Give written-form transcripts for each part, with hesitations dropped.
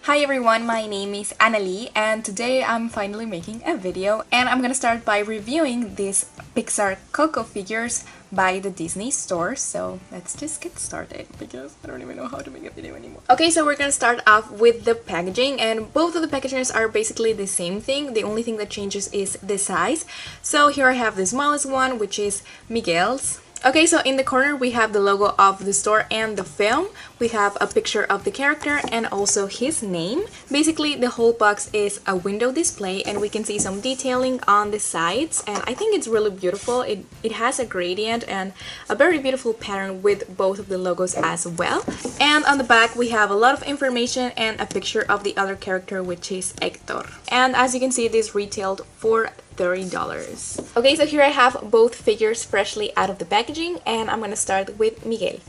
Hi everyone, my name is Anali and today I'm finally making a video and I'm gonna start by reviewing these Pixar Coco figures by the Disney store. So let's just get started because I don't even know how to make a video anymore. Okay, so we're gonna start off with the packaging, and both of the packages are basically the same thing. The only thing that changes is the size. So here I have the smallest one, which is Miguel's. Okay, so in the corner we have the logo of the store and the film. We have a picture of the character and also his name. Basically, the whole box is a window display and we can see some detailing on the sides, and I think it's really beautiful. It has a gradient and a very beautiful pattern with both of the logos as well. And on the back we have a lot of information and a picture of the other character, which is Hector. And as you can see, this retailed for $30. Okay, so here I have both figures freshly out of the packaging, and I'm gonna start with Miguel.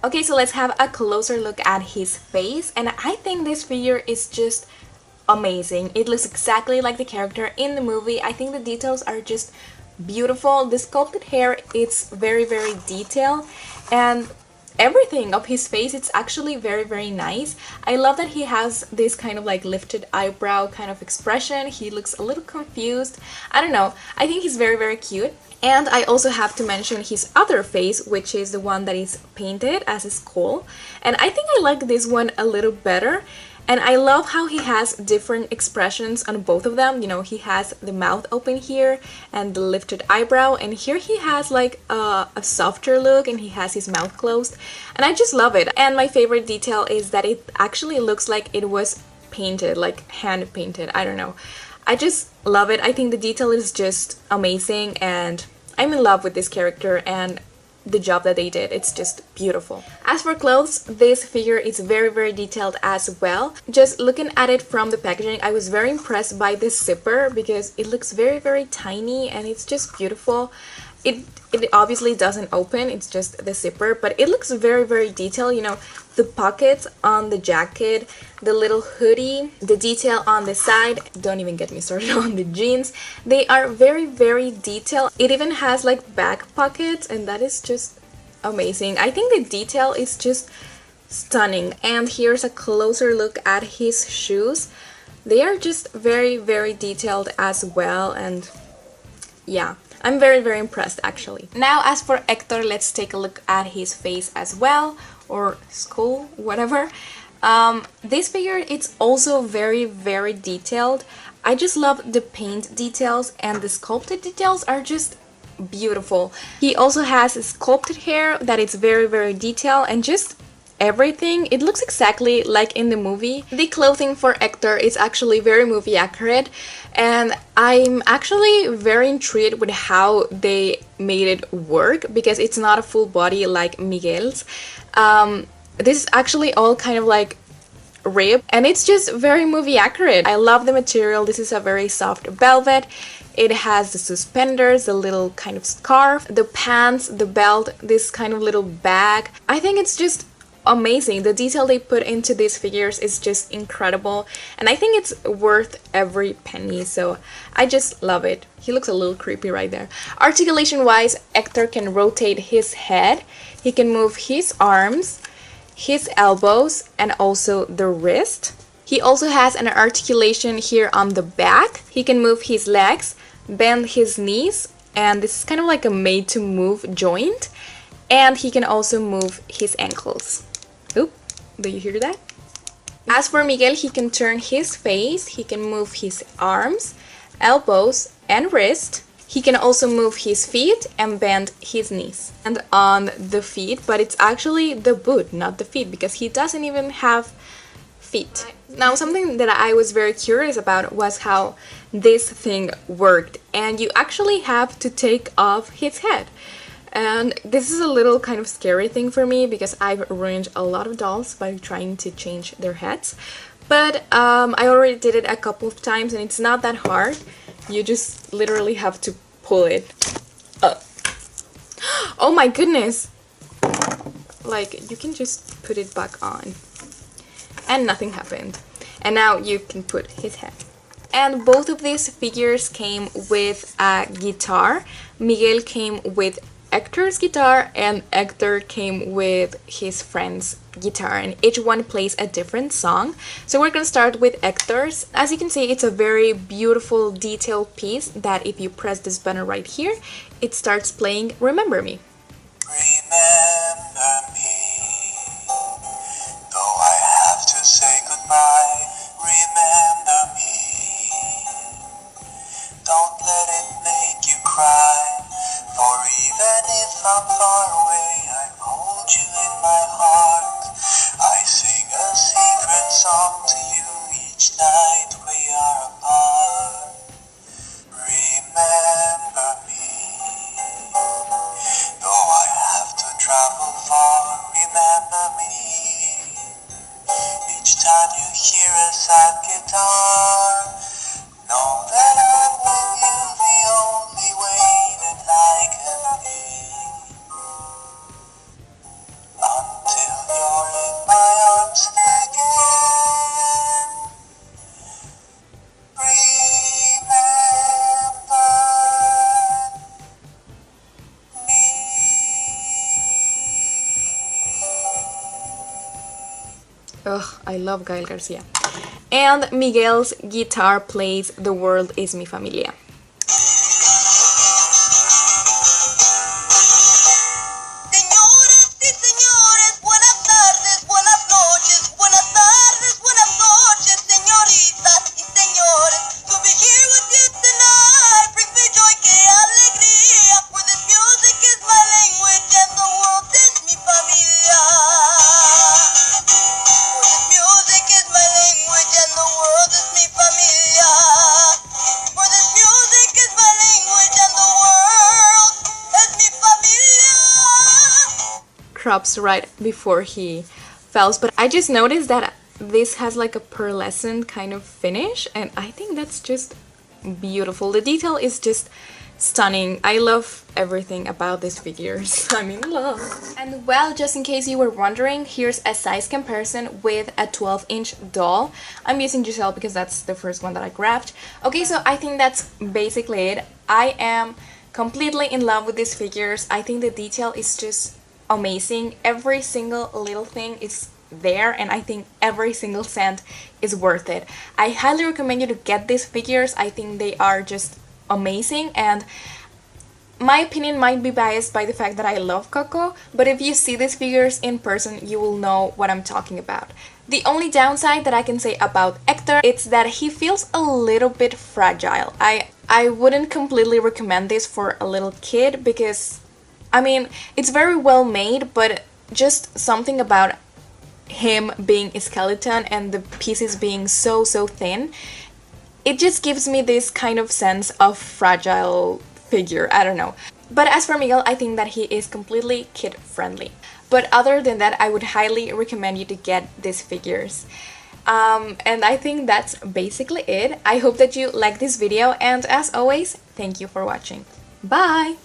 Okay, so let's have a closer look at his face, and I think this figure is just amazing. It looks exactly like the character in the movie. I think the details are just beautiful. The sculpted hair, it's very detailed, and everything of his face, it's actually very nice. I love that he has this kind of like lifted eyebrow kind of expression. He looks a little confused. I don't know. I think he's very cute. And I also have to mention his other face, which is the one that is painted as a skull. And I think I like this one a little better. And I love how he has different expressions on both of them. You know, he has the mouth open here and the lifted eyebrow, and here he has like a softer look and he has his mouth closed, and I just love it. And my favorite detail is that it actually looks like it was painted, like hand painted. I don't know. I just love it. I think the detail is just amazing and I'm in love with this character and the job that they did. It's just beautiful. As for clothes, this figure is very detailed as well. Just looking at it from the packaging, I was very impressed by this zipper because it looks very tiny and it's just beautiful. It obviously doesn't open, it's just the zipper, but it looks very detailed. You know, the pockets on the jacket, the little hoodie, the detail on the side, don't even get me started on the jeans. They are very detailed. It even has like back pockets, and that is just amazing. I think the detail is just stunning. And here's a closer look at his shoes. They are just very detailed as well, and yeah, I'm very impressed actually. Now as for Hector, let's take a look at his face as well, or skull, whatever. This figure, it's also very detailed. I just love the paint details, and the sculpted details are just beautiful. He also has sculpted hair that is very detailed, and just everything, it looks exactly like in the movie. The clothing for Hector is actually very movie accurate, and I'm actually very intrigued with how they made it work because it's not a full body like Miguel's. This is actually all kind of like ribbed, and it's just very movie accurate. I love the material. This is a very soft velvet. It has the suspenders, the little kind of scarf, the pants, the belt, this kind of little bag. I think it's just amazing. The detail they put into these figures is just incredible, and I think it's worth every penny, so I just love it. He looks a little creepy right there. Articulation wise, Hector can rotate his head, he can move his arms, his elbows, and also the wrist. He also has an articulation here on the back. He can move his legs, bend his knees, and this is kind of like a made to move joint, and he can also move his ankles. Oop, do you hear that? As for Miguel, he can turn his face, he can move his arms, elbows, and wrist. He can also move his feet and bend his knees. And on the feet, but it's actually the boot, not the feet, because he doesn't even have feet. Now, something that I was very curious about was how this thing worked, and you actually have to take off his head. And this is a little kind of scary thing for me because I've ruined a lot of dolls by trying to change their heads. But I already did it a couple of times and it's not that hard. You just literally have to pull it up. Oh my goodness! Like, you can just put it back on. And nothing happened. And now you can put his head. And both of these figures came with a guitar. Miguel came with Hector's guitar, and Hector came with his friend's guitar, and each one plays a different song. So we're gonna start with Hector's. As you can see, it's a very beautiful detailed piece that if you press this button right here, it starts playing Remember Me. Remember me, though I have to say goodbye. Remember me, don't let it make you cry. For even if I'm far away, I hold you in my heart. I sing a secret song to you each night we are apart. Remember me, though I have to travel far. Remember me, each time you hear a sad guitar. Know that I'm with you the only way that I can be, until you're in my arms again. Remember me. Ugh, I love Gael Garcia. And Miguel's guitar plays The World Is Mi Familia. Drops right before he falls, but I just noticed that this has like a pearlescent kind of finish, and I think that's just beautiful. The detail is just stunning. I love everything about these figures. I'm in love. And well, just in case you were wondering, here's a size comparison with a 12-inch doll. I'm using Giselle because that's the first one that I grabbed. Okay, so I think that's basically it. I am completely in love with these figures. I think the detail is just amazing. Every single little thing is there, and I think every single cent is worth it. I highly recommend you to get these figures. I think they are just amazing, and my opinion might be biased by the fact that I love Coco, but if you see these figures in person, you will know what I'm talking about. The only downside that I can say about Hector is that he feels a little bit fragile. I wouldn't completely recommend this for a little kid because, I mean, it's very well made, but just something about him being a skeleton and the pieces being so thin, it just gives me this kind of sense of fragile figure. I don't know. But as for Miguel, I think that he is completely kid friendly. But other than that, I would highly recommend you to get these figures. And I think that's basically it. I hope that you like this video, and as always, thank you for watching. Bye!